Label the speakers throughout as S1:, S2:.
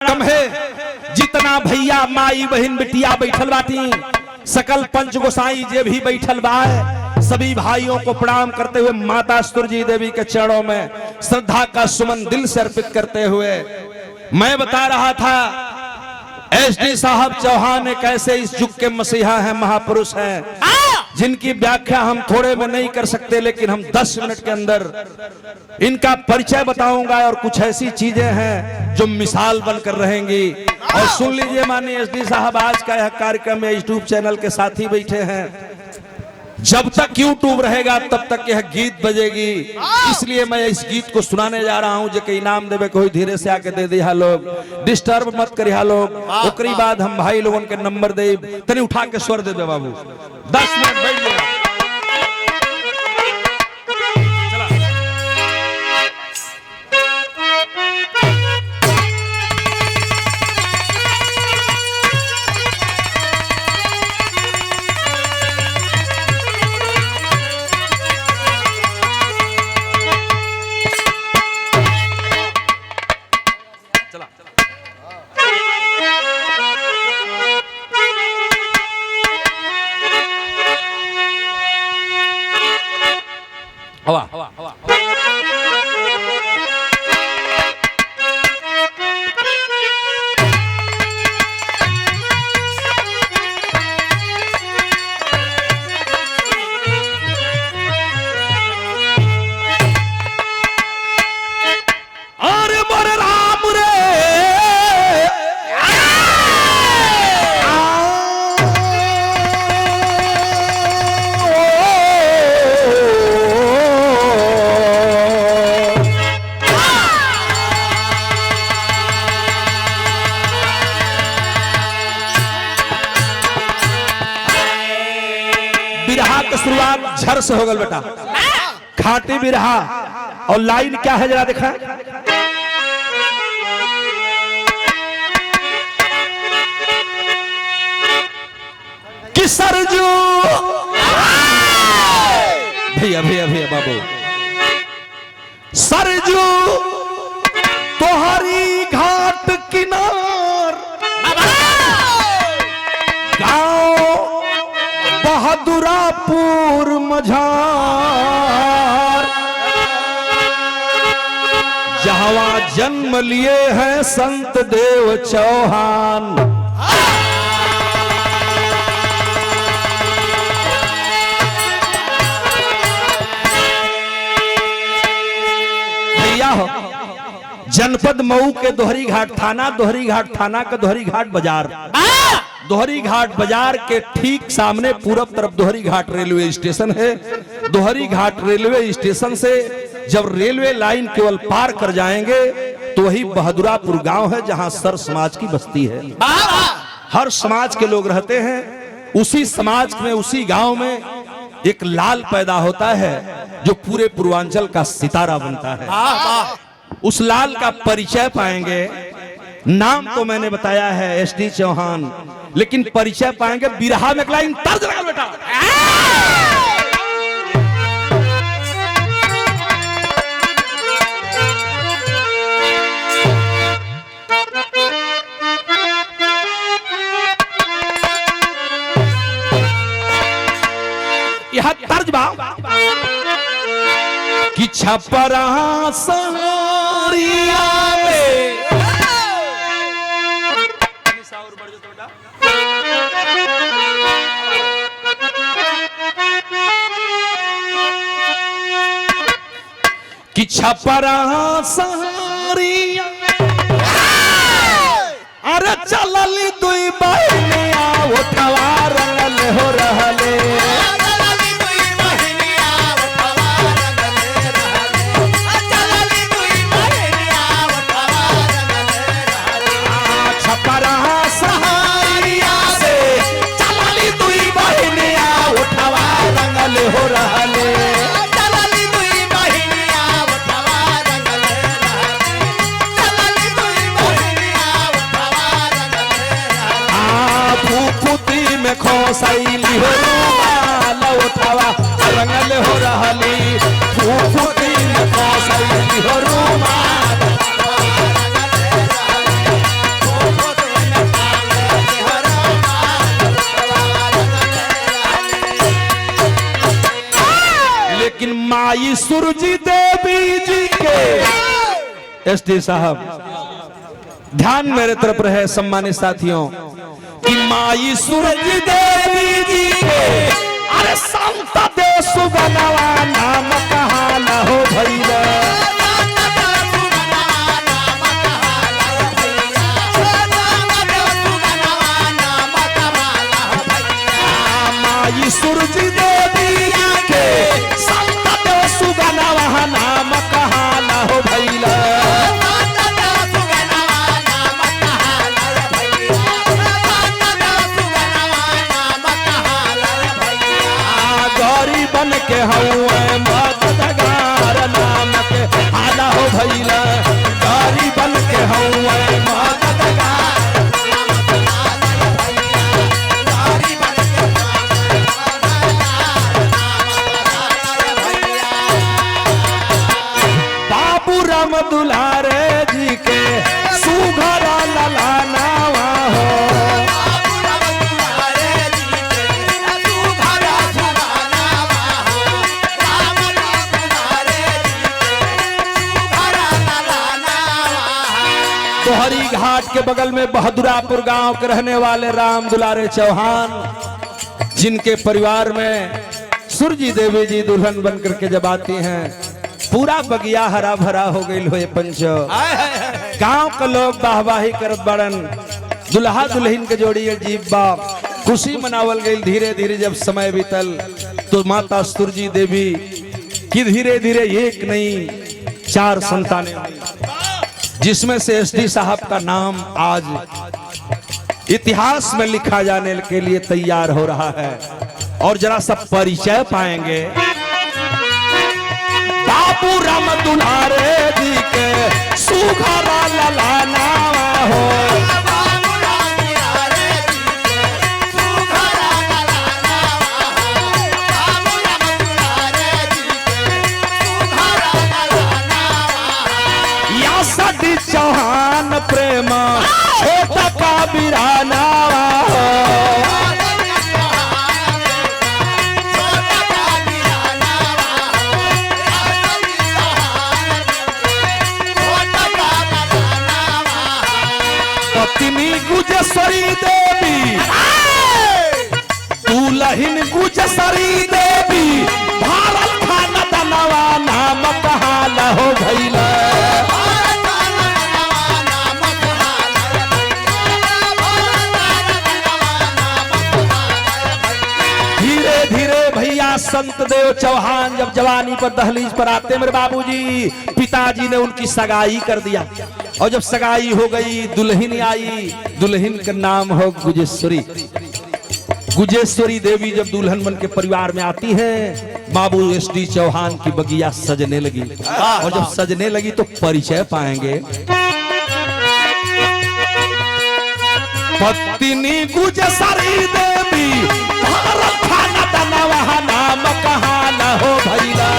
S1: कम है जितना भैया माई बहन बिटिया बैठल बाटी, सकल पंच गोसाई जे भी बैठल बा, सभी भाइयों को प्रणाम करते हुए माता सुरजी देवी के चरणों में श्रद्धा का सुमन दिल से अर्पित करते हुए मैं बता रहा था एसडी साहब चौहान एक ऐसे इस युग के मसीहा हैं, महापुरुष हैं, जिनकी व्याख्या हम थोड़े में नहीं कर सकते, लेकिन हम 10 मिनट के अंदर इनका परिचय बताऊंगा और कुछ ऐसी चीजें हैं जो मिसाल बनकर रहेंगी। और सुन लीजिए माननीय एसडी साहब, आज का यह कार्यक्रम यूट्यूब चैनल के साथ ही बैठे हैं, जब तक यूट्यूब रहेगा तब तक यह गीत बजेगी, इसलिए मैं इस गीत को सुनाने जा रहा हूं। जो कि इनाम देवे कोई धीरे से आके दे दिया, लोग डिस्टर्ब मत करिया लोग। ओकरी बाद हम भाई लोगों के नंबर दे, तनी उठा के स्वर दे दे बाबू। 10 मिनट बैठ जाए। हवा हवा हवा अरे मोरे राम रे बिरहा की शुरुआत झर से हो गल बेटा, खाटी बिरहा। और लाइन क्या है जरा देखा, कि सरजू भैया भैया भैया बाबू, सरजू तोहरी घाट किनार गांव बहादुरापुर मझार, जहां जन्म लिए हैं संत देव चौहान। भैया हो, जनपद मऊ के दोहरी घाट थाना, दोहरी घाट थाना का दोहरी घाट बाजार, दोहरी घाट बाजार के ठीक सामने पूरब तरफ दोहरी घाट रेलवे स्टेशन है। दोहरी घाट रेलवे स्टेशन से जब रेलवे लाइन केवल पार कर जाएंगे तो वही बहादुरापुर गांव है, जहां सर समाज की बस्ती है। हर समाज के लोग रहते हैं। उसी समाज में, उसी गांव में एक लाल पैदा होता है जो पूरे पूर्वांचल का सितारा बनता है। उस लाल का परिचय पाएंगे। नाम तो मैंने बताया है एसडी चौहान, लेकिन परिचय पाएंगे बिरहा में। एक लाइन तर्ज लगा बेटा, यह तर्ज बा कि छपरा सहारिया में कि छपरा सहारिया अरे चलली दुई बहनिया उठवा रंगल हो रहले, छपरा सहारिया से चलली दुई बहनिया उठवा रंगल हो रहले। खोसैली हो रुमाल उठवा रंगल हो रहली, फूफुती में खोसैली हो रुमाल माई सूरजी देवी जी के एसडी साहब ध्यान मेरे तरफ रहे सम्मानित साथियों कि माई सूरजी देवी जी के अरे संत दे सुगनवा नाम कहा न हो भैया माई सूरजी देवी के संत दे सुगनवा नाम कहा न हो भैया बन के हऊँ मददगार नाम के आला हो भैला गारी बन के हऊँ मददगार बाबू राम दुलारे जी के सुघरा ललानावा हो हरी घाट के बगल में बहादुरापुर गांव के रहने वाले राम दुलारे चौहान जिनके परिवार में सूरजी देवी जी दुल्हन बनकर के जब आती हैं पूरा बगिया हरा भरा हो गई लोहे पंचो गांव के लोग वाहवाही करत बड़न दुल्हा दुल्हन के जोड़ी अजीब बाप खुशी मनावल गई। धीरे धीरे जब समय बीतल तो माता सूरजी देवी की धीरे धीरे एक नहीं 4 संतानें जिसमें से एसडी साहब का नाम आज इतिहास में लिखा जाने के लिए तैयार हो रहा है। और जरा सब परिचय पाएंगे बाबू राम दुलारे जी के सुघरा ललाना हो चौहान प्रेम छोटा का बिराना पत्नी गुजसरी देवी दुल्हन गुजसरी देवी भारत खाना दनवा नाम कहा न हो भैला संत देव चौहान जब जवानी पर दहलीज पर आते मेरे बाबूजी पिताजी ने उनकी सगाई कर दिया। और जब सगाई हो गई दुल्हन आई, दुल्हन का नाम हो गुजेश्वरी। गुजेश्वरी देवी जब दुल्हन बन के परिवार में आती है बाबू एसडी चौहान की बगिया सजने लगी। और जब सजने लगी तो परिचय पाएंगे पत्नी गुजेश्वरी देवी नाम कहा न हो भैला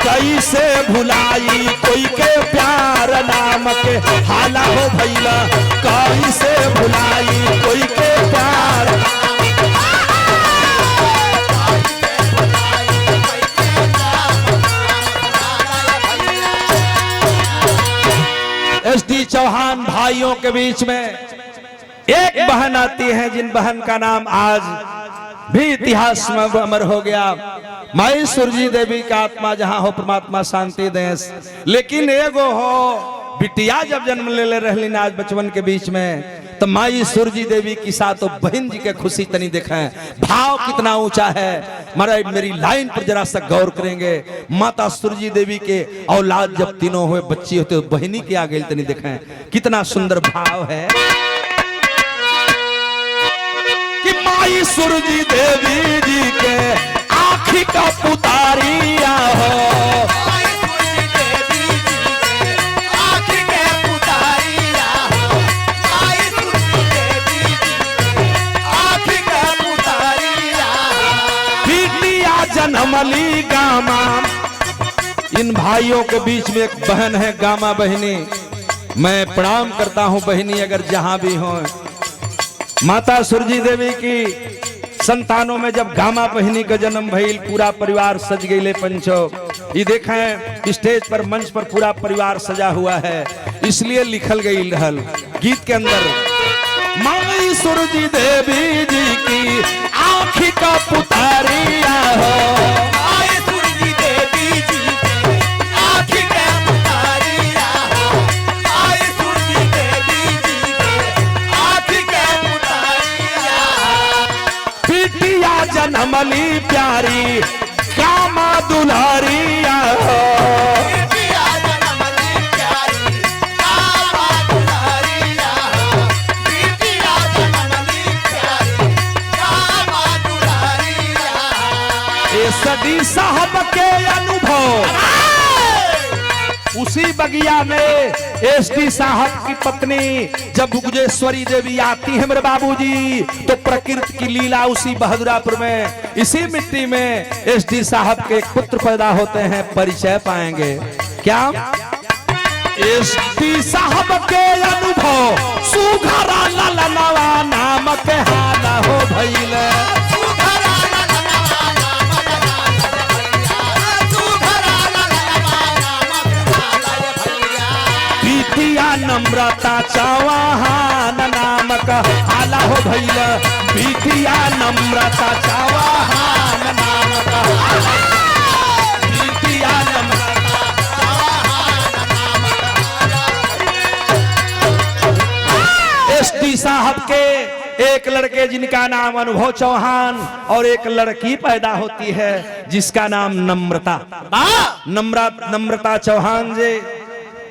S1: कैसे भुलाई कोई के प्यार नाम के हाला हो भैला कैसे भुलाई कोई के प्यार एसडी चौहान भाइयों के बीच में एक बहन आती है जिन बहन का नाम आज भी इतिहास में अमर हो गया। माई सूरजी देवी का आत्मा जहां हो परमात्मा शांति देश। लेकिन एगो हो बिटिया जब जन्म ले रहली आज बचपन के बीच में तो माई सूरजी देवी की साथ तो बहन जी के खुशी तनी देखें भाव कितना ऊंचा है। महाराज मेरी लाइन पर जरा सा गौर करेंगे। माता सूरजी देवी के औलाद जब तीनों हुए बच्ची होते तो बहनी के आगे तनी देखें कितना सुंदर भाव है कि माई सूरजी देवी जी के आँखी का पुतारिया हो जनमली गामा। इन भाइयों के बीच में एक बहन है गामा बहनी मैं प्रणाम करता हूं बहनी अगर जहां भी हो। माता सुरजी देवी की संतानों में जब गामा बहनी का जन्म भइल, पूरा परिवार सज गईले पंचो। ये देखें स्टेज पर मंच पर पूरा परिवार सजा हुआ है, इसलिए लिखल गई रहल गीत के अंदर, माई सुरजी देवी जी की आँखी का पुतारिया हो,
S2: माई सुरजी देवी जी की आँखी का पुतारिया हो, माई सुरजी देवी जी की आँखी का पुतारिया हो।
S1: बिटिया जनमली प्यारी कामा दुलारिया हो,
S2: बिटिया जनमली प्यारी कामा दुलारिया हो, बिटिया जनमली प्यारी कामा दुलारिया हो।
S1: ये सदी साहब के अनुभव उसी बगिया में एसडी साहब की पत्नी जब गुजेश्वरी देवी आती है मेरे बाबूजी, तो प्रकृति की लीला उसी बहादुरापुर में इसी मिट्टी में एसडी साहब के एक पुत्र पैदा होते हैं। परिचय पाएंगे क्या एसडी साहब के अनुभव, सुघरा ललनवा नाम के हाल हो भइल, नम्रता चौहान नाम का आला हो भैया, बिटिया नम्रता चौहान नाम का आला, बिटिया नम्रता चौहान नाम का। एसडी साहब के एक लड़के जिनका नाम अनुभव चौहान और एक लड़की पैदा होती है जिसका नाम नम्रता। नम्रता चौहान जी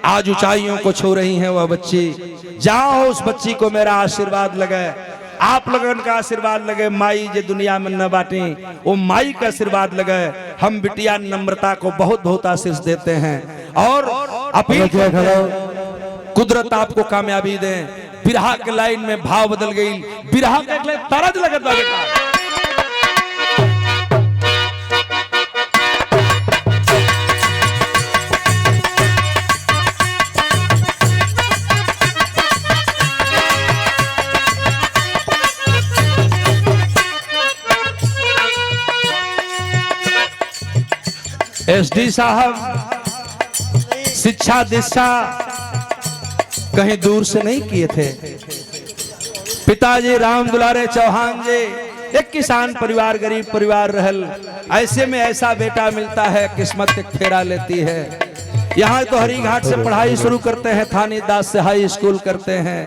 S1: आज ऊंचाइयों को छू रही हैं वह बच्ची। जाओ उस बच्ची को मेरा आशीर्वाद लगे, आप लोगन का आशीर्वाद लगे। माई जे दुनिया में न बाटी वो माई का आशीर्वाद लगे। हम बिटिया नम्रता को बहुत बहुत आशीष देते हैं और अपील कुदरत आपको कामयाबी दे। बिरहा के लाइन में भाव बदल गई, बिरहा के तरज लगत बा बेटा। एसडी साहब शिक्षा दीक्षा कहीं दूर से नहीं किए थे। पिताजी राम दुलारे चौहान जी एक किसान परिवार, गरीब परिवार रहल। ऐसे में ऐसा बेटा मिलता है, किस्मत एक फेरा लेती है। यहाँ तो हरी घाट से पढ़ाई शुरू करते हैं, थानी दास से हाई स्कूल करते हैं।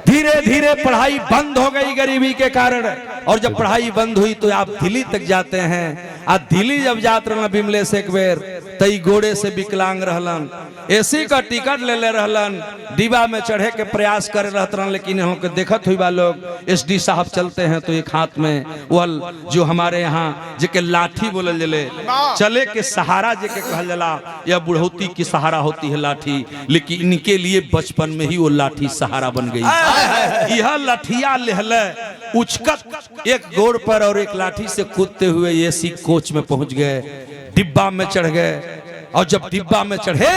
S1: धीरे धीरे पढ़ाई बंद हो गई गरीबी के कारण, और जब पढ़ाई बंद हुई तो आप दिल्ली तक जाते हैं। आ दिल्ली जब जात रहना बिमले से एक बेर, तई घोड़े से विकलांग रहलन, एसी का टिकट ले ले रहलन, डिब्बा में चढ़े के प्रयास कर रहत रहन, लेकिन यहाँ के देखत हुई बा लोग एसडी साहब चलते हैं तो एक हाथ में वह जो हमारे यहाँ जेके लाठी बोलल जले, चले के सहारा जेके कहल जला, या बुढ़ौती की सहारा होती है लाठी, लेकिन इनके लिए बचपन में ही वो लाठी सहारा बन गई। यह लाठिया लेहले उचकत एक गोड़ पर और एक लाठी से कूदते हुए एसी कोच में पहुंच गए, डिब्बा में चढ़ गए। और जब डिब्बा में चढ़े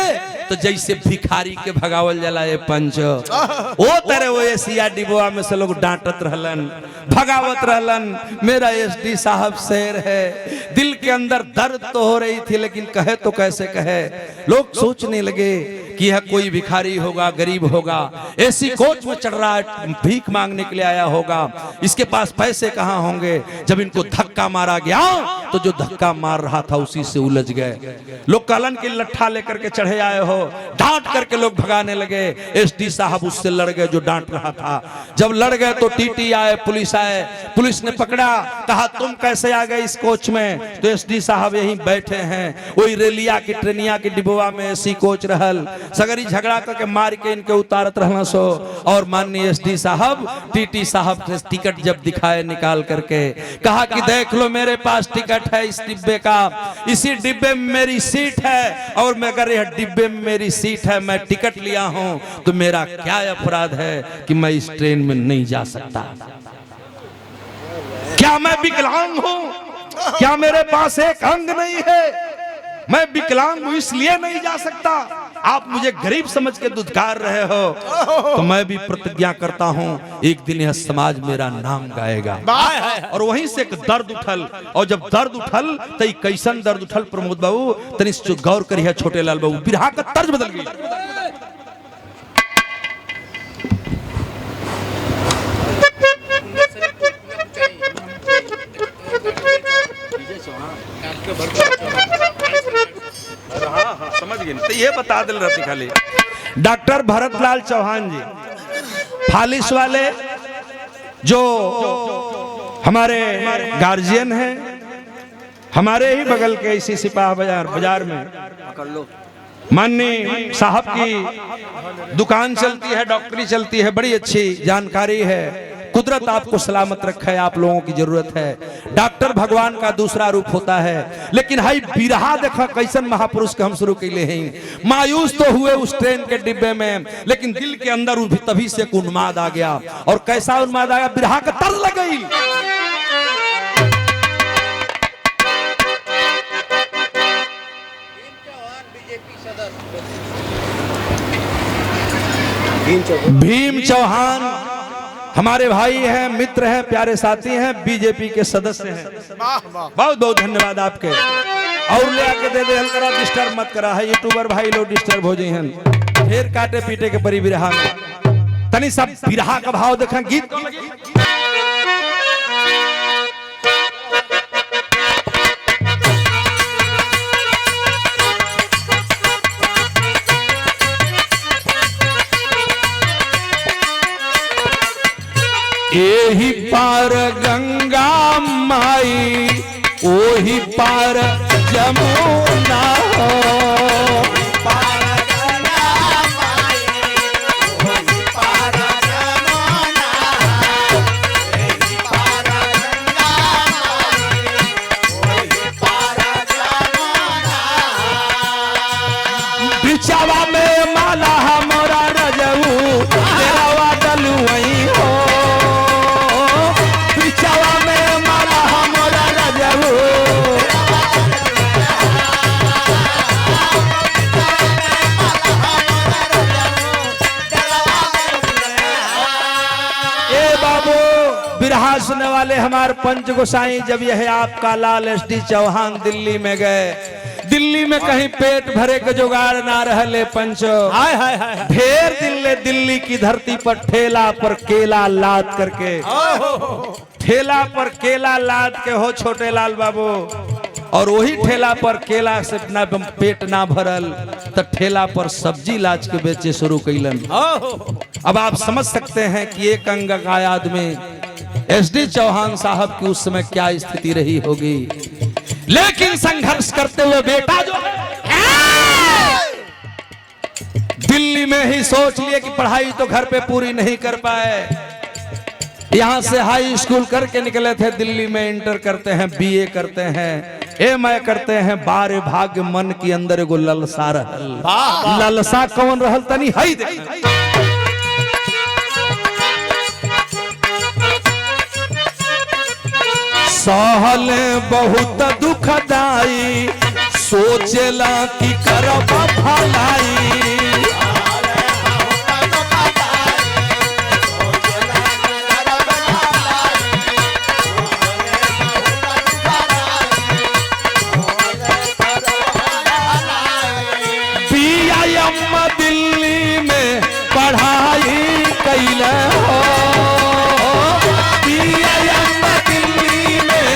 S1: तो जैसे भिखारी के भगावल जला ये पंच, वो तरह वो एसिया डिब्बा में से लोग डांटत रहलन, भगावत रहलन। मेरा एसडी साहब शेर है। दिल के अंदर दर्द तो हो रही थी, लेकिन कहे तो कैसे कहे। लोग सोचने लगे कि यह कोई भिखारी होगा, गरीब होगा, एसी कोच में चढ़ रहा है, भीख मांगने के लिए आया होगा, इसके पास पैसे कहाँ होंगे। जब इनको धक्का मारा गया तो जो धक्का मार रहा था उसी से उलझ गए। लोग कलन के लट्ठा लेकर के चढ़े आए हो, डांट करके लोग भगाने लगे। एसडी साहब उससे लड़ गए जो डांट रहा था। जब लड़ गए तो टीटी आए, पुलिस आए, पुलिस ने पकड़ा, कहा तुम कैसे आ गए इस कोच में। तो एसडी साहब यहीं बैठे हैं, वही रेलिया की ट्रेनिया की डिब्बा में एसी कोच रहल, सगरी झगड़ा करके मार के इनके उतारत रहना सो। और माननीय एसडी साहब टीटी साहब से टिकट जब दिखाए निकाल करके, कहा कि देख लो मेरे पास टिकट है इस डिब्बे का, इसी डिब्बे में मेरी सीट है, और मैं अगर यह डिब्बे में मेरी सीट है, मैं टिकट लिया हूं, तो मेरा क्या अपराध है कि मैं इस ट्रेन में नहीं जा सकता। क्या मैं विकलांग हूं? क्या मेरे पास एक अंग नहीं है? मैं विकलांग हूं इसलिए नहीं जा सकता? आप मुझे गरीब समझ के दुत्कार रहे हो, तो मैं भी प्रतिज्ञा करता हूं एक दिन यह समाज मेरा नाम गाएगा। और वहीं से एक दर्द उठल, और जब दर्द उठल तो कैसन दर्द उठल प्रमोद बाबू, तनी गौर करिए छोटे लाल बाबू, बिरहा का तर्ज बदल गई। हाँ, समझ गए। तो ये बता दिल रहती खाली डॉक्टर भरतलाल चौहान जी, फालिस वाले जो हमारे गार्जियन हैं, हमारे ही बगल के इसी सिपाह बाजार में माननीय साहब की दुकान चलती है, डॉक्टरी चलती है, बड़ी अच्छी जानकारी है। कुदरत आपको सलामत रखे, आप लोगों की जरूरत है। डॉक्टर भगवान का दूसरा रूप होता है, लेकिन हाई बिरहा देखा कैसन महापुरुष के हम शुरू कैले हैं। मायूस तो हुए उस ट्रेन के डिब्बे में, लेकिन दिल के अंदर तभी से एक उन्माद आ गया। और कैसा उन्माद आ गया, बिरहा का तर्ज लग गई। भीम चौहान हमारे भाई हैं, मित्र हैं, प्यारे साथी हैं, बीजेपी के सदस्य हैं। बहुत बहुत धन्यवाद आपके। और ले आके दे दे, हल्का डिस्टर्ब मत करा है, यूट्यूबर भाई लोग डिस्टर्ब हो जाए हैं, ढेर काटे पीटे के परी बिरहा में। तनी सब बिरहा का भाव देखा, गीत को लगी। एही पार गंगा माई, ओही पार जमुना हो।
S2: पार गंगा माई, ओही पार जमुना, एही पार गंगा माई, ओही पार जमुना।
S1: बिचावा में माला मोरा रजऊ, मेरा वादल वही हो। बिरहा सुनने वाले हमारे पंच गोसाई, जब यह आपका लाल एसडी चौहान दिल्ली में गए, दिल्ली में कहीं पेट भरे के जुगाड़ ना रहले पंचो। हाय हाय हाय, ढेर दिल्ली दिल्ली की धरती पर ठेला पर केला लाद करके, ठेला पर केला लाद के हो छोटे लाल बाबू। और वही ठेला पर केला से अपना पेट ना भरल, तो ठेला पर सब्जी लाच के बेचे शुरू कैलन। अब आप समझ सकते हैं कि एक अंग का आदमी एसडी चौहान साहब की उस समय क्या स्थिति रही होगी। लेकिन संघर्ष करते हुए बेटा जो दिल्ली में ही सोच लिए कि पढ़ाई तो घर पे पूरी नहीं कर पाए, यहां से हाई स्कूल करके निकले थे, दिल्ली में इंटर करते हैं, बीए करते हैं, एमए करते हैं। बारे भाग्य मन के अंदर एगो ललसा रहल। ललसा कौन रहल तनी हई देख। सहल बहुत दुखदाई, सोचेला कि करब भलाई। दिल्ली में पढ़ाई कैले हो, दिल्ली में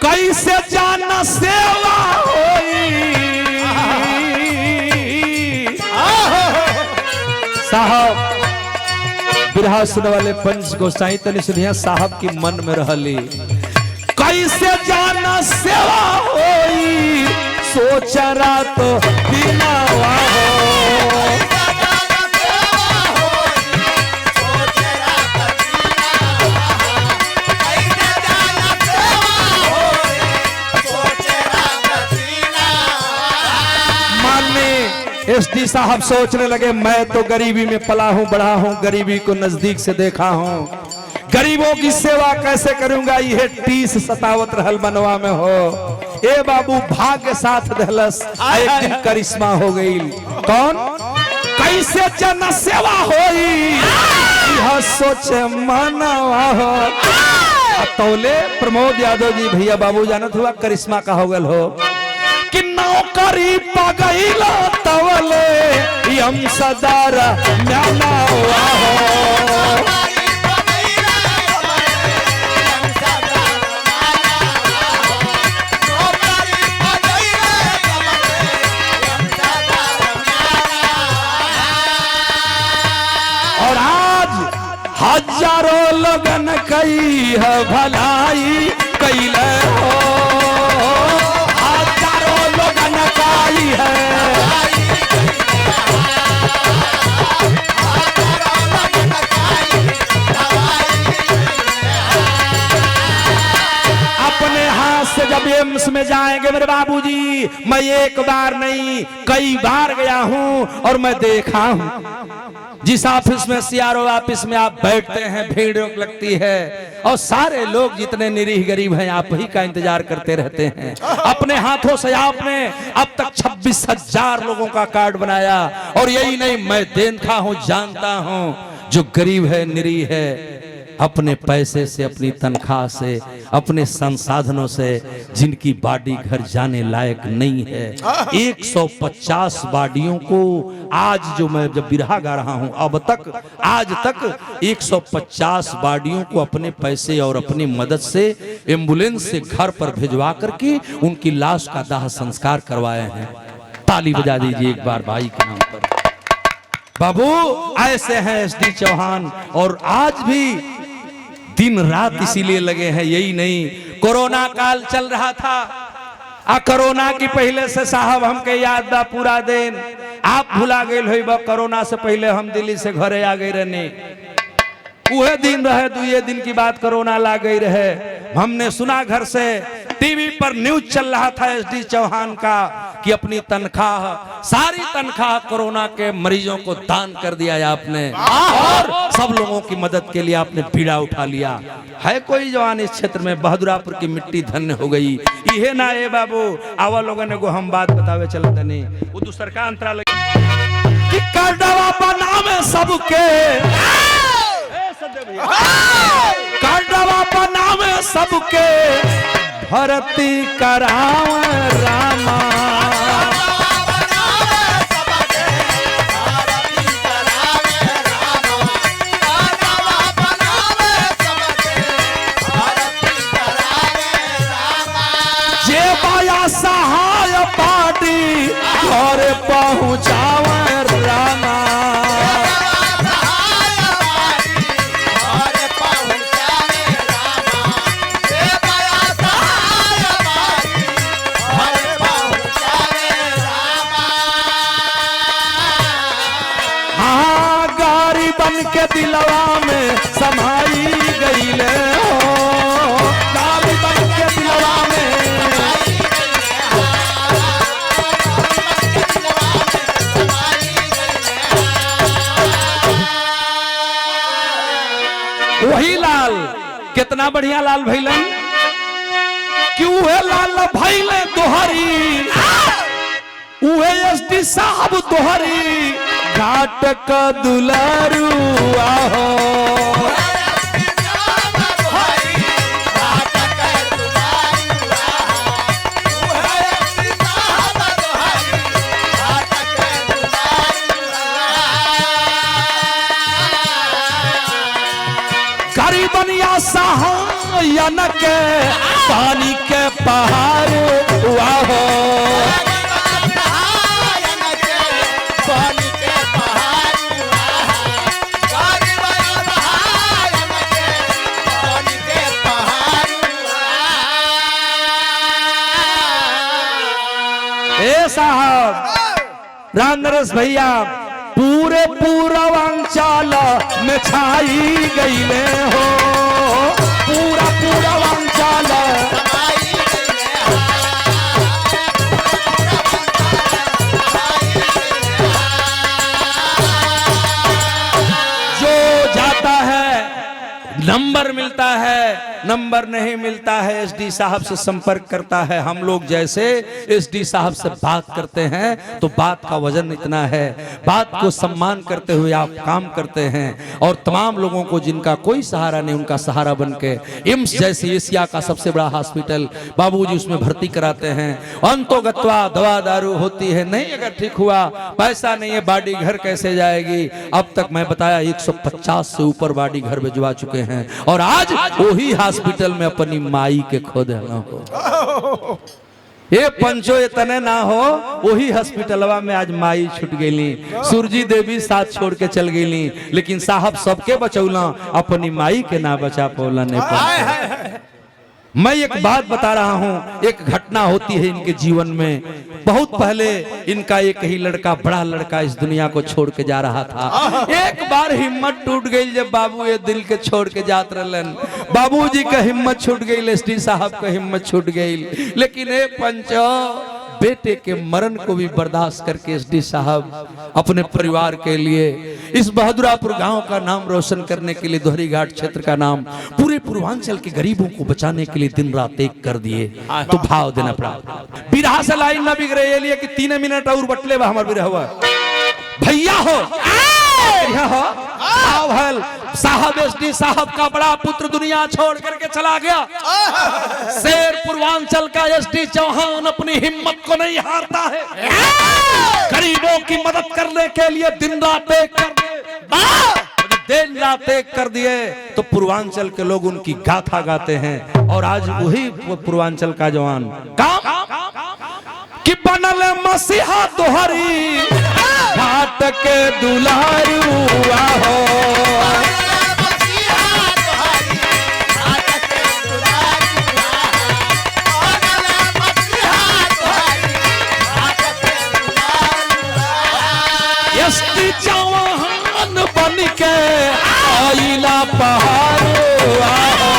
S1: कैसे जाना सेवा होई। साहब बिरहा सुनने वाले पंच गोसाई तनी सुनिया, साहब की मन में रहली कैसे जाना सेवा होई, सोचा रात बिना हो। एसडी साहब सोचने लगे, मैं तो गरीबी में पला हूं, बड़ा हूं, गरीबी को नजदीक से देखा हूं, गरीबों की सेवा कैसे करूंगा, यह 30 सतावत रहल बनवा में हो। ए बाबू भाग्य साथ दहलस, एक दिन करिश्मा हो गई। कौन? कैसे जन सेवा होई, यह सोचे मनवा हो। तौले प्रमोद यादव जी भैया बाबू जानत हुआ करिश्मा का हो गल हो कि नौकरी पगैला तवले यम सदार म्याना हुआ हो। और आज हजारों लोगन कई है भलाई कैले हो, हजारों लोगन कई है। अपने हाथ से जब एम्स में जाएंगे मेरे बाबूजी, मैं एक बार नहीं कई बार गया हूं और मैं देखा हूं जिस ऑफिस में सीआरओ ऑफिस में आप बैठते हैं भीड़ लगती है और सारे लोग जितने निरीह गरीब हैं आप ही का इंतजार करते रहते हैं। अपने हाथों से आपने अब तक 26,000 लोगों का कार्ड बनाया और यही नहीं, मैं देखा हूं, जानता हूं, जो गरीब है, निरीह है, अपने पैसे से, अपनी तनख्वाह से, अपने संसाधनों से, जिनकी बाडी घर जाने लायक नहीं है, 150 बाडियों को आज जो मैं जब बिरहा गा रहा हूं अब तक, आज तक 150 बाडियों को अपने पैसे और अपनी मदद से एम्बुलेंस से घर पर भिजवा करके उनकी लाश का दाह संस्कार करवाए हैं। ताली बजा दीजिए एक बार भाई के नाम पर। बाबू ऐसे हैं एसडी चौहान और आज भी दिन रात इसीलिए लगे हैं। यही नहीं, कोरोना काल चल रहा था, कोरोना की पहले से साहब हमके याद बा पूरा दिन, आप भुला गए हो, कोरोना से पहले हम दिल्ली से घरे आ गए रहने, वह दिन रहे, 2 दिन की बात कोरोना ला गई रहे। हमने सुना घर से टीवी पर न्यूज चल रहा था एसडी चौहान का कि अपनी तनख्वाह, सारी तनख्वाह कोरोना के मरीजों को दान कर दिया आपने और सब लोगों की मदद के लिए आपने पीड़ा उठा लिया है। कोई जवान इस क्षेत्र में बहादुरापुर की मिट्टी धन्य हो गई। ये ना ए बाबू आवा लोगों ने को हम बात बतावे चलते नहीं, वो दूसर का अंतरा लगे कि कार्डवा बनावे सबके, कार्डवा बनावे सबके, भर्ती कराव रामा। जे बाया सहाय पाटी घर पहुँचाव रामा। के दिलवा में समाई गईले हो, गाली बन के दिलवा में, वही लाल कितना बढ़िया लाल भैलन, क्यों है लाल भैले दोहरी, उहे एसडी साहब दोहरी, घाट का दुलारुआ हो। गरीबनिया सहायन के पानी के पहाड़ हुआ हो। साहब राम नरेश भैया पूरे पूर्वांचल में छाई गईले हो, पूरा पूर्वांचल नंबर मिलता है, नंबर नहीं मिलता है, एसडी साहब से संपर्क करता है। हम लोग जैसे एसडी साहब से बात करते हैं तो बात का वजन इतना है, बात को सम्मान करते हुए आप काम करते हैं और तमाम लोगों को जिनका कोई सहारा नहीं उनका सहारा बनके एम्स जैसे एशिया का सबसे बड़ा हॉस्पिटल बाबूजी उसमें भर्ती कराते हैं। अंतोगत्वा दवा दारू होती है, नहीं अगर ठीक हुआ पैसा नहीं है बाडी घर कैसे जाएगी। अब तक मैं बताया 150 से ऊपर बाडी घर भिजवा चुके हैं और आज वही हॉस्पिटल में अपनी माई के खोद न हो, ये पंचो इतने ना हो, वही हॉस्पिटलवा में आज माई छूट गईली, सुरजी देवी साथ छोड़ के चल गईली, लेकिन साहब सबके बचौला अपनी माई के ना बचा पौला नहीं। मैं एक बात बता रहा हूं, एक घटना होती है इनके जीवन में। बहुत पहले इनका एक ही लड़का, बड़ा लड़का इस दुनिया को छोड़ के जा रहा था। एक बार हिम्मत टूट गई जब बाबू ये दिल के छोड़ के जात रहलन, बाबूजी का हिम्मत छूट गई, एसडी साहब का हिम्मत छूट गई। लेकिन ए पंचो बेटे के मरण को भी बर्दाश्त करके एसडी साहब अपने परिवार के लिए इस बहादुरापुर गांव का नाम रोशन करने के लिए, दोहरी घाट क्षेत्र का नाम, पूरे पूर्वांचल के गरीबों को बचाने के लिए दिन रात एक कर दिए। तो भाव देना पड़ा। बिरहा से लाइन ना बिगड़े ये लिए कि 3 मिनट और बटले बा हमार बिरहा हुआ भैया हो साहब एसडी साहब का बड़ा पुत्र दुनिया छोड़ करके चला गया। शेर पूर्वांचल का एसडी चौहान अपनी हिम्मत को नहीं हारता है, गरीबों की मदद करने के लिए दिन रात एक कर दिए। तो पूर्वांचल के लोग उनकी गाथा गाते हैं और आज वही पूर्वांचल का जवान काम कि बनल मसीहा तोहरी घाट के दुलारुआ हो, एसडी चौहान बन के आइला पहाड़ुआ हो।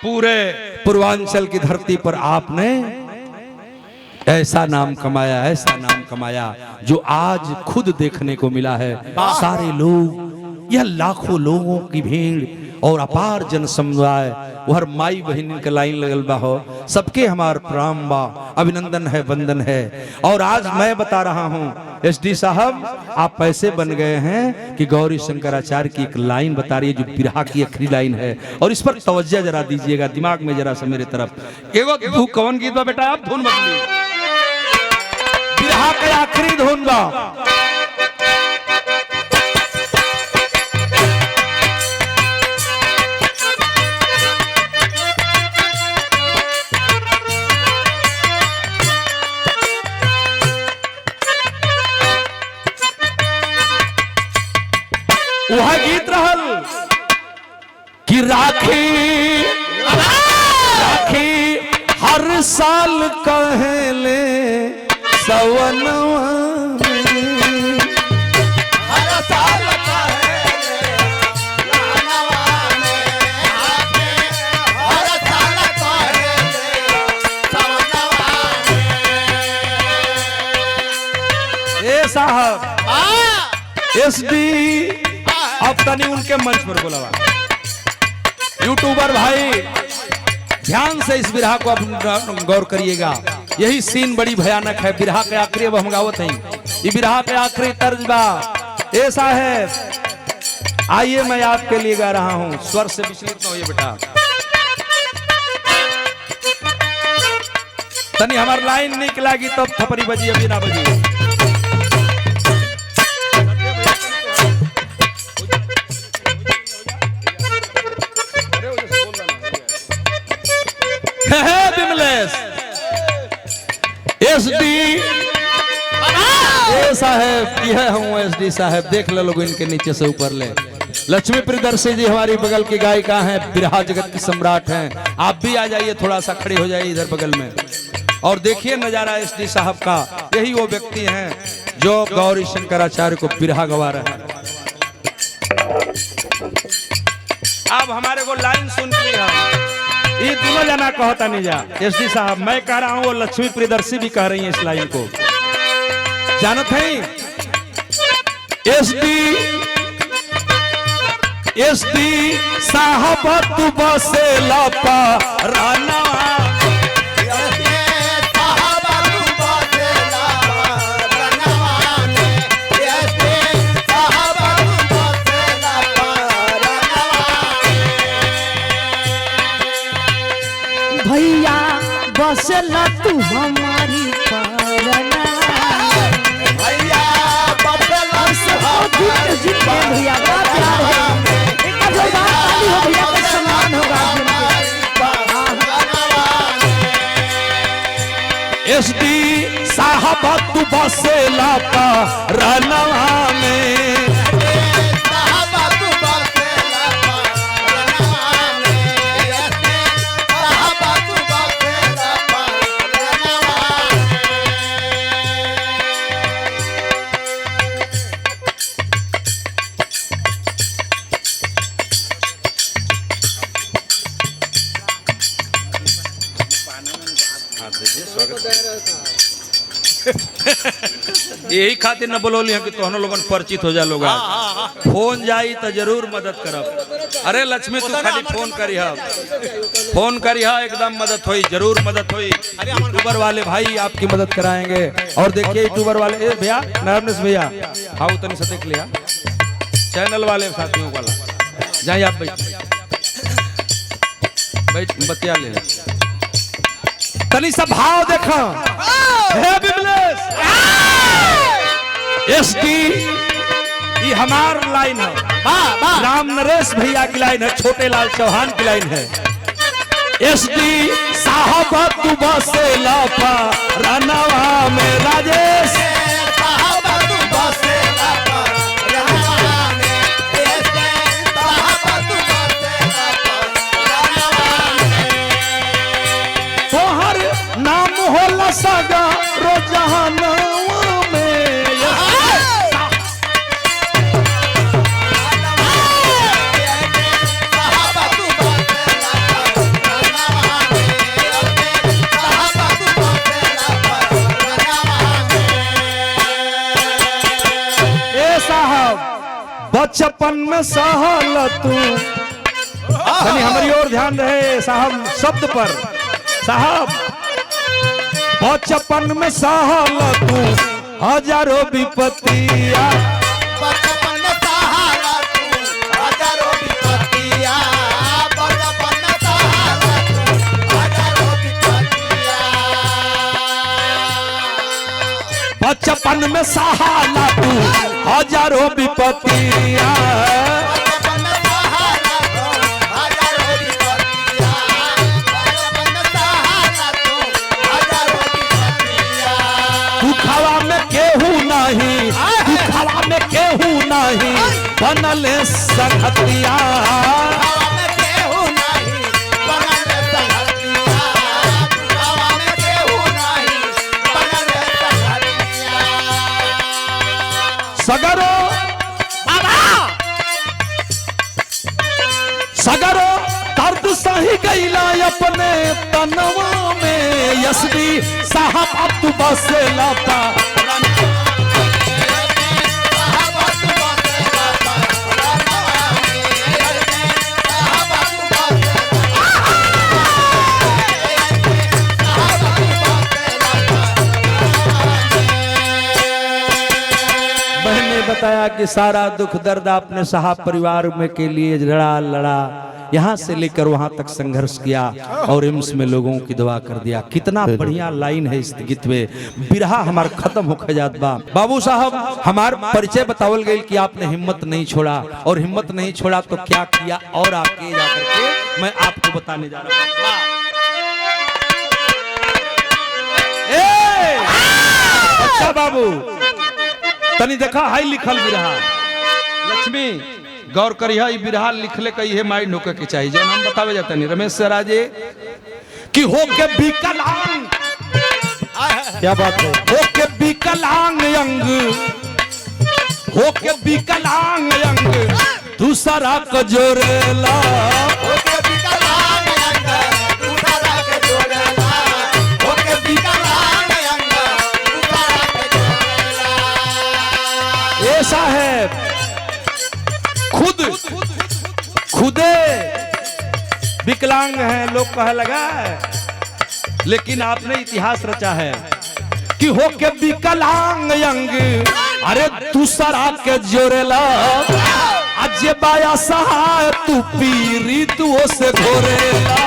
S1: पूरे पूर्वांचल की धरती पर आपने ऐसा नाम कमाया, ऐसा नाम कमाया जो आज खुद देखने को मिला है। सारे लोग, यह लाखों लोगों की भीड़ और अपार जन समुदाय, हर माई बहन के लाइन लगल बा हो, सबके हमार प्रणाम बा, अभिनंदन है, वंदन है। और आज मैं बता रहा हूँ एसडी साहब, आप पैसे बन गए हैं कि गौरी शंकराचार्य की एक लाइन बता रही है जो बिरहा की आखिरी लाइन है, और इस पर तवज्जो जरा दीजिएगा, दिमाग में जरा सा मेरे तरफ। एगो कौन गीत बा बेटा, आप धुन बदली, बिरहा के आखिरी धुन बा। वह गीत रहल कि राखी राखी हर साल कहले सवनवा में,
S2: हर साल कहले सवनवा में, हर साल कहले सवनवा में।
S1: ए साहब एसडी अब तनी उनके मंच पर बोलावा। यूट्यूबर भाई ध्यान से इस बिरहा को आप गौर करिएगा, यही सीन बड़ी भयानक है। बिरहा के आखिरी अब हम गावत हैं, ये बिरहा के आखिरी तर्ज बा। ऐसा है, आइए मैं आपके लिए गा रहा हूं, स्वर से विचलित न होइए बेटा। तनी हमार लाइन निकलागी तब थपरी बजी, अभी ना बजी। एसडी साहब, यह हूँ एसडी साहब, देख लो लोग इनके नीचे से ऊपर ले। लक्ष्मी प्रियदर्शी जी हमारी बगल की गायिका हैं, बिरहा जगत की सम्राट हैं। आप भी आ जाइए, थोड़ा सा खड़े हो जाइए इधर बगल में और देखिए नजारा एसडी साहब का। यही वो व्यक्ति हैं जो गौरी शंकराचार्य को बिरहा गवा रहे हैं। अब हमारे को लाइन सुन लिया, ये दोनों जना कहता नहीं जा। एसडी साहब मैं कह रहा हूँ, वो लक्ष्मी प्रियदर्शी भी कह रही है इस लाइन को। जानत है एसडी साहब तू बसेला राना
S3: भैया बसला तू हमारी परना
S2: भैया बदला
S3: भैया बड़ा प्यार है। एक बार जोरदार ताली हो भैया का सम्मान होगा
S1: एसडी साहब तू बसेला रनवा में यही खातिर न बोलो कि तोहनो लोगन परिचित हो जा लोग। फोन जाई तो जरूर मदद करब। अरे लक्ष्मी तू खाली फोन करिहा एकदम मदद होई, जरूर मदद होई। यूट्यूबर वाले भाई आपकी मदद कराएंगे। और देखिए यूट्यूबर वाले ए भैया नरनेश भैया हाँ उतनी से देख लिया, चैनल वाले साथियों वाला जाइए आप बैठ बतिया ले तनी सा भाव देखो। एसडी ये हमार लाइन है, राम नरेश भैया की लाइन है, छोटे लाल चौहान की लाइन है। एसडी साहब तू बसेला रनवा में राजेश तोहर नाम होला सगा रोजाना बचपन में सहल तू हमारी ओर ध्यान रहे साहब शब्द पर। साहब बचपन में सहल तू हजारों विपत्तियां बचपन में सहाला तू हजारों विपत्तियां दुखवा में केहू नहीं, दुखवा में केहू नहीं बनले संगतिया सगरो सगरो दर्द सही गईला अपने तनवा में। एसडी साहब अब तू बसेला बताया कि सारा दुख दर्द आपने साहब परिवार में के लिए लड़ा यहाँ से लेकर वहां तक संघर्ष किया और एम्स में लोगों की दुआ कर दिया। कितना बढ़िया लाइन है इस गीत में। बिरहा हमार खत्म होके जात बा। बाबू साहब हमार परिचय बतावल गई कि आपने हिम्मत नहीं छोड़ा, और हिम्मत नहीं छोड़ा तो क्या किया और आगे जाकर के मैं आपको बताने जा रहा हूँ। अच्छा बाबू तनी देखा हाई लिखल बिरहा लक्ष्मी गौर करिए ई बिरहा लिखले कई है माइंड होके के चाहिए जो हम बतावे जाता नहीं रमेश सर राजे कि हो के विकलांग
S2: क्या बात है
S1: हो के विकलांग अंग हो के विकलांग अंग दूसरा को जोड़ेला
S2: ओके विकलांग अंग दूसरा के जोड़ेला ओके विकलांग अंग दूसरा के जोड़ेला
S1: ऐसा है खुदे विकलांग हैं लोग कह लगा लेकिन आपने इतिहास रचा है कि हो के विकलांग अंग अरे दूसरा के जोड़ेला जे बाया सहाय तू पीरी तू से घोरेला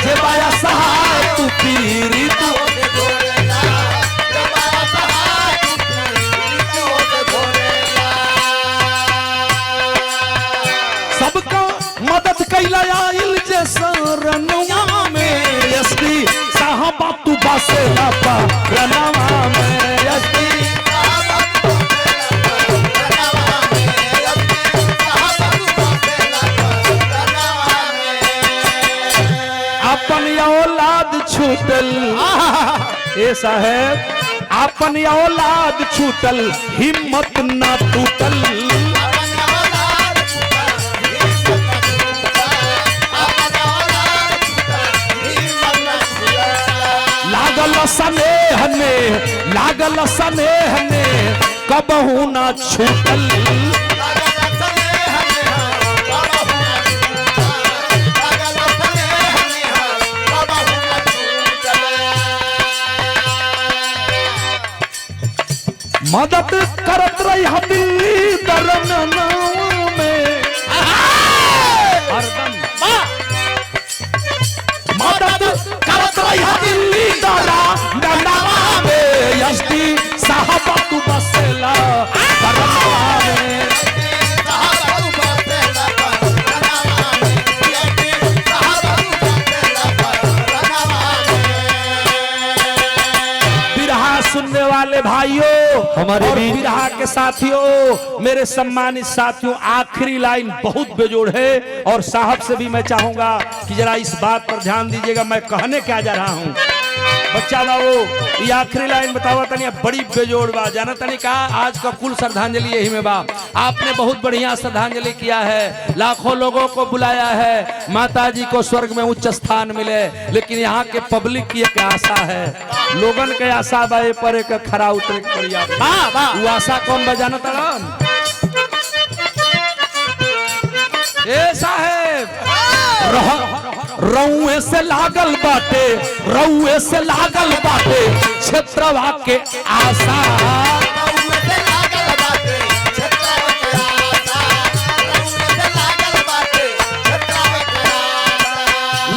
S1: जे बाया सहाय तू पीरी तू
S2: से जोड़ेला जब आया सहाय तू से जोड़ेला
S1: सबका मदद कैला आइल जे शरणवा में यस्ती साहबा तू बसेला पा रनवा में यस्ती अपन औलाद छूटल ऐसा है अपन औलाद छूटल हिम्मत ना टूटल लागल स्नेह ने कबहू ना छूटल मदद करत रही दिल्ली दरनवा में हरदम मदद करत रही दिल्ली दरनवा में यस्ती साहब तू बसेला दरनवा में सुनने वाले भाइयों
S2: हमारे
S1: और बिरहा के साथियों मेरे सम्मानित साथियों आखिरी लाइन बहुत बेजोड़ है और साहब से भी मैं चाहूंगा कि जरा इस बात पर ध्यान दीजिएगा मैं कहने क्या जा रहा हूं बच्चा बाबू ये आखिरी लाइन बतावा तनी बड़ी बेजोड़ बा जाना तनी का आज का कुल श्रद्धांजलि यही में बा आपने बहुत बढ़िया श्रद्धांजलि किया है लाखों लोगों को बुलाया है माता जी को स्वर्ग में उच्च स्थान मिले लेकिन यहाँ के पब्लिक की एक आशा है लोगन के आशा बा पर एक खरा उतरे पड़िया वो आशा कौन बजाना तड़न ऐसा है रउए से लागल बाटे क्षेत्रवा के आशा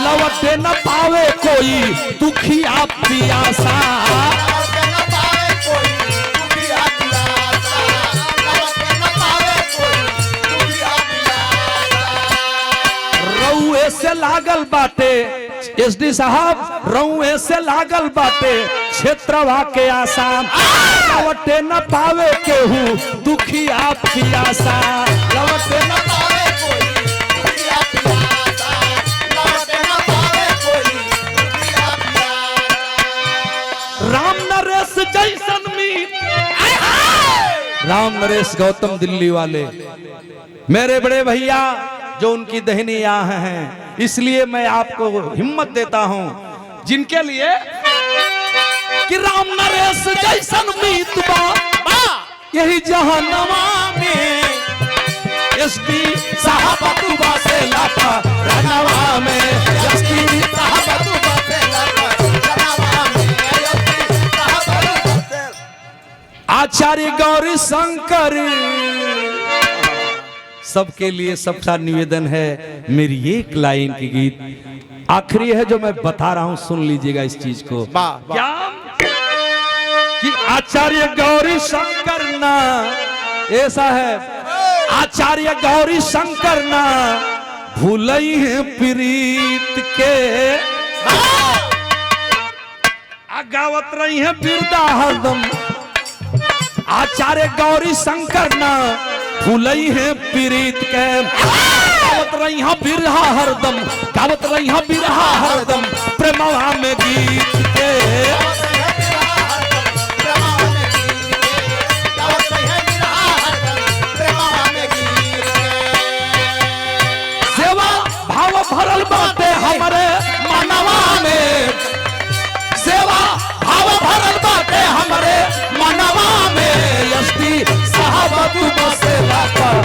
S1: लौटे न पावे कोई दुखिया पियासा रउए से लागल बाटे एसडी साहब रउए से लागल बाटे क्षेत्रवा के आसाम लौटे न पावे केहू दुखिया पियासा लौटे न पावे कोई दुखिया पियासा लौटे न पावे कोई दुखिया पियासा राम नरेश जैसन मीत राम नरेश गौतम दिल्ली वाले मेरे बड़े भैया जो उनकी दहनी आह हैं इसलिए मैं आपको हिम्मत देता हूं जिनके लिए कि राम नरेश जैसन मीत बा यही जहानवा में एसपी साहब तू बासे लाता रनवा में एसपी साहब तू बासे लाता रनवा में एसपी साहब आचार्य गौरी शंकर सबके लिए सबका निवेदन है मेरी एक लाइन की गीत आखिरी है जो मैं बता रहा हूं सुन लीजिएगा इस चीज को क्या कि आचार्य गौरी शंकर ना ऐसा है आचार्य गौरी शंकर ना भूलई है प्रीत के गावत रही है बिरदा हरदम आचार्य गौरी शंकर ना फूलई है पीरीत के गावत रही हाँ बिरहा हरदम, गावत रही हाँ बिरहा हरदम प्रेमवा में गीत के। सेवा भाव भरल बाटे हमारे मनवा में, सेवा भाव भरल बाटे हमारे मनवा में। यस्ती साहब तू बसेला पर